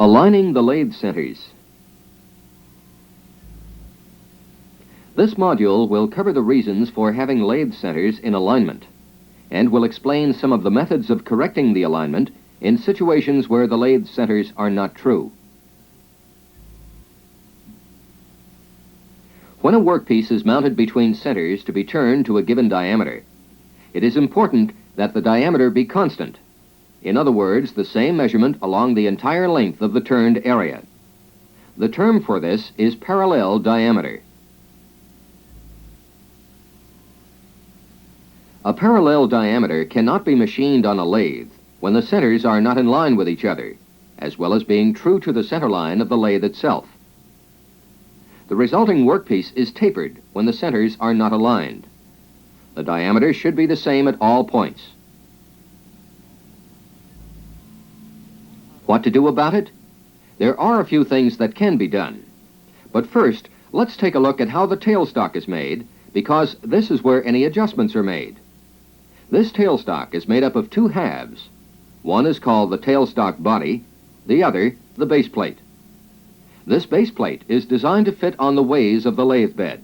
Aligning the lathe centers. This module will cover the reasons for having lathe centers in alignment, and will explain some of the methods of correcting the alignment in situations where the lathe centers are not true. When a workpiece is mounted between centers to be turned to a given diameter, it is important that the diameter be constant. In other words, the same measurement along the entire length of the turned area. The term for this is parallel diameter. A parallel diameter cannot be machined on a lathe when the centers are not in line with each other, as well as being true to the center line of the lathe itself. The resulting workpiece is tapered when the centers are not aligned. The diameter should be the same at all points. What to do about it? There are a few things that can be done. But first, let's take a look at how the tailstock is made, because this is where any adjustments are made. This tailstock is made up of two halves. One is called the tailstock body, the other the base plate. This base plate is designed to fit on the ways of the lathe bed.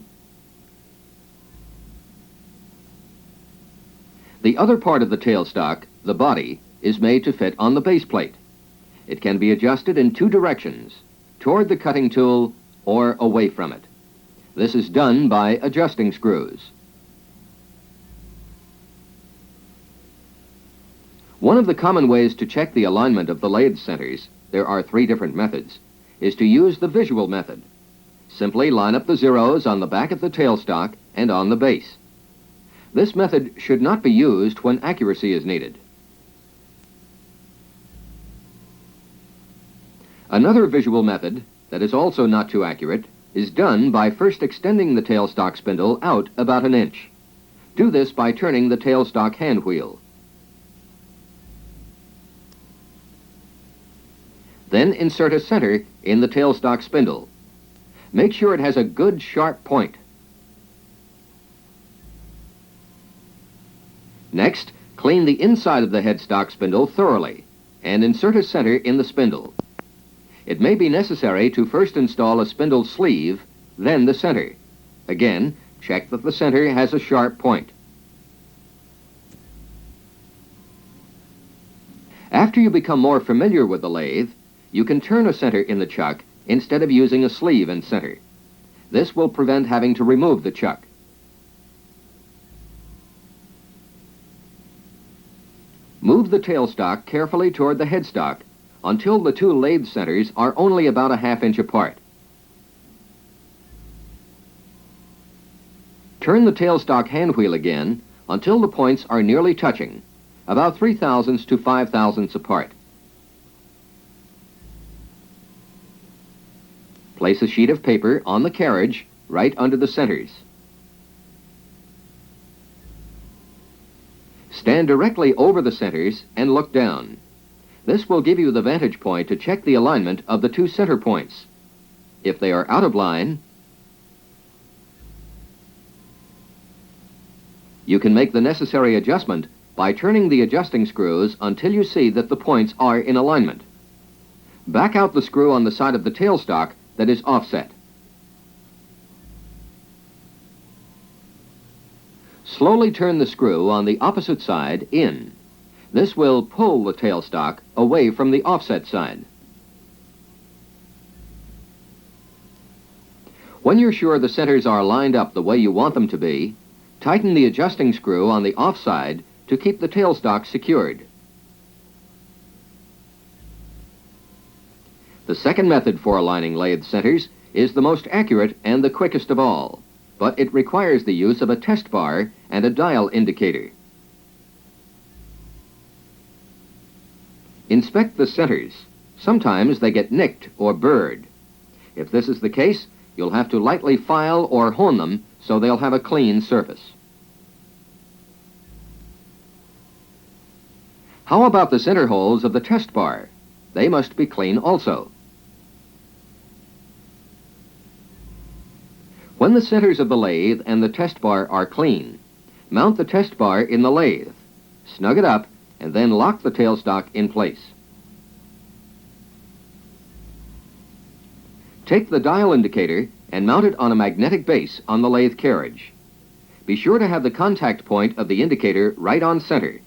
The other part of the tailstock, the body, is made to fit on the base plate. It can be adjusted in two directions, toward the cutting tool or away from it. This is done by adjusting screws. One of the common ways to check the alignment of the lathe centers, there are three different methods, is to use the visual method. Simply line up the zeros on the back of the tailstock and on the base. This method should not be used when accuracy is needed. Another visual method that is also not too accurate is done by first extending the tailstock spindle out about an inch. Do this by turning the tailstock hand wheel. Then insert a center in the tailstock spindle. Make sure it has a good sharp point. Next, clean the inside of the headstock spindle thoroughly and insert a center in the spindle. It may be necessary to first install a spindle sleeve, then the center. Again, check that the center has a sharp point. After you become more familiar with the lathe, you can turn a center in the chuck instead of using a sleeve and center. This will prevent having to remove the chuck. Move the tailstock carefully toward the headstock until the two lathe centers are only about a half-inch apart. Turn the tailstock hand wheel again until the points are nearly touching, about 3/1000 to 5/1000 apart. Place a sheet of paper on the carriage right under the centers. Stand directly over the centers and look down. This will give you the vantage point to check the alignment of the two center points. If they are out of line, you can make the necessary adjustment by turning the adjusting screws until you see that the points are in alignment. Back out the screw on the side of the tailstock that is offset. Slowly turn the screw on the opposite side in. This will pull the tailstock away from the offset side. When you're sure the centers are lined up the way you want them to be, tighten the adjusting screw on the off side to keep the tailstock secured. The second method for aligning lathe centers is the most accurate and the quickest of all, but it requires the use of a test bar and a dial indicator. Inspect the centers. Sometimes they get nicked or burred. If this is the case, you'll have to lightly file or hone them so they'll have a clean surface. How about the center holes of the test bar? They must be clean also. When the centers of the lathe and the test bar are clean, mount the test bar in the lathe, snug it up, and then lock the tailstock in place. Take the dial indicator and mount it on a magnetic base on the lathe carriage. Be sure to have the contact point of the indicator right on center.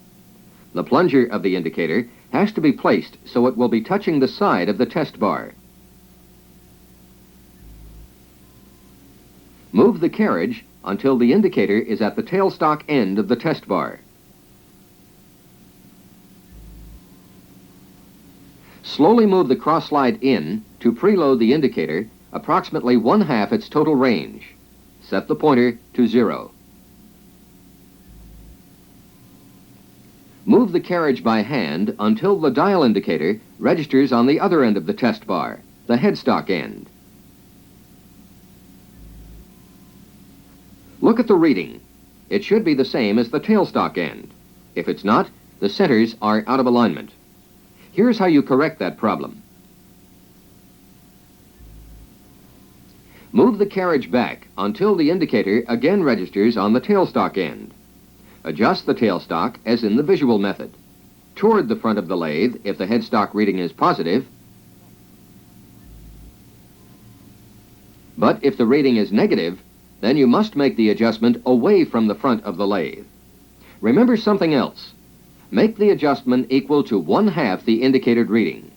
The plunger of the indicator has to be placed so it will be touching the side of the test bar. Move the carriage until the indicator is at the tailstock end of the test bar. Slowly move the cross slide in to preload the indicator approximately 1/2 its total range. Set the pointer to 0. Move the carriage by hand until the dial indicator registers on the other end of the test bar, the headstock end. Look at the reading. It should be the same as the tailstock end. If it's not, the centers are out of alignment. Here's how you correct that problem. Move the carriage back until the indicator again registers on the tailstock end. Adjust the tailstock as in the visual method. Toward the front of the lathe if the headstock reading is positive, but if the reading is negative, then you must make the adjustment away from the front of the lathe. Remember something else. Make the adjustment equal to 1/2 the indicated reading.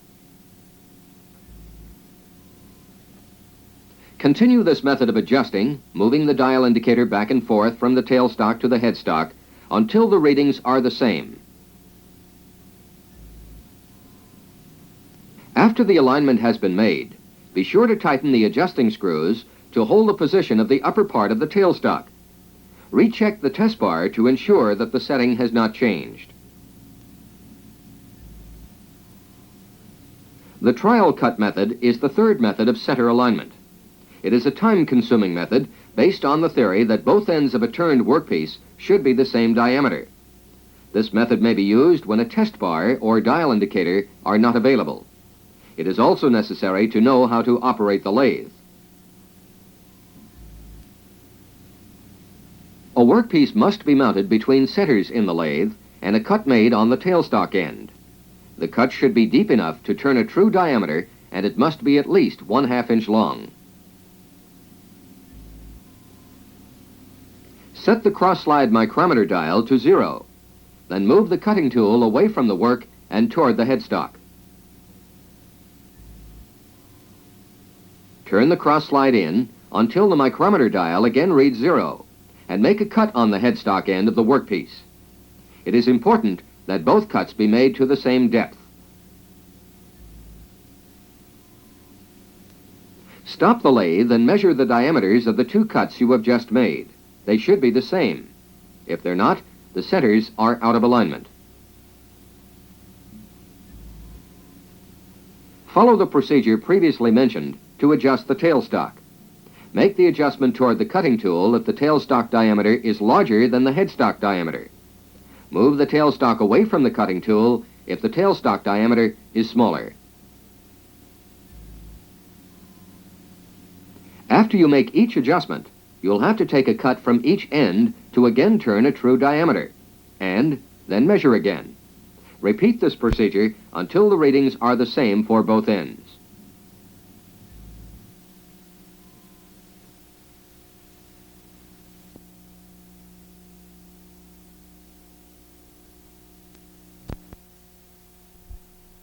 Continue this method of adjusting, moving the dial indicator back and forth from the tailstock to the headstock until the readings are the same. After the alignment has been made, be sure to tighten the adjusting screws to hold the position of the upper part of the tailstock. Recheck the test bar to ensure that the setting has not changed. The trial cut method is the third method of center alignment. It is a time-consuming method based on the theory that both ends of a turned workpiece should be the same diameter. This method may be used when a test bar or dial indicator are not available. It is also necessary to know how to operate the lathe. A workpiece must be mounted between centers in the lathe and a cut made on the tailstock end. The cut should be deep enough to turn a true diameter, and it must be at least 1/2 inch long. Set the cross-slide micrometer dial to 0. Then move the cutting tool away from the work and toward the headstock. Turn the cross-slide in until the micrometer dial again reads 0, and make a cut on the headstock end of the workpiece. It is important that both cuts be made to the same depth. Stop the lathe and measure the diameters of the two cuts you have just made. They should be the same. If they're not, the centers are out of alignment. Follow the procedure previously mentioned to adjust the tailstock. Make the adjustment toward the cutting tool if the tailstock diameter is larger than the headstock diameter. Move the tailstock away from the cutting tool if the tailstock diameter is smaller. After you make each adjustment, you'll have to take a cut from each end to again turn a true diameter, and then measure again. Repeat this procedure until the readings are the same for both ends.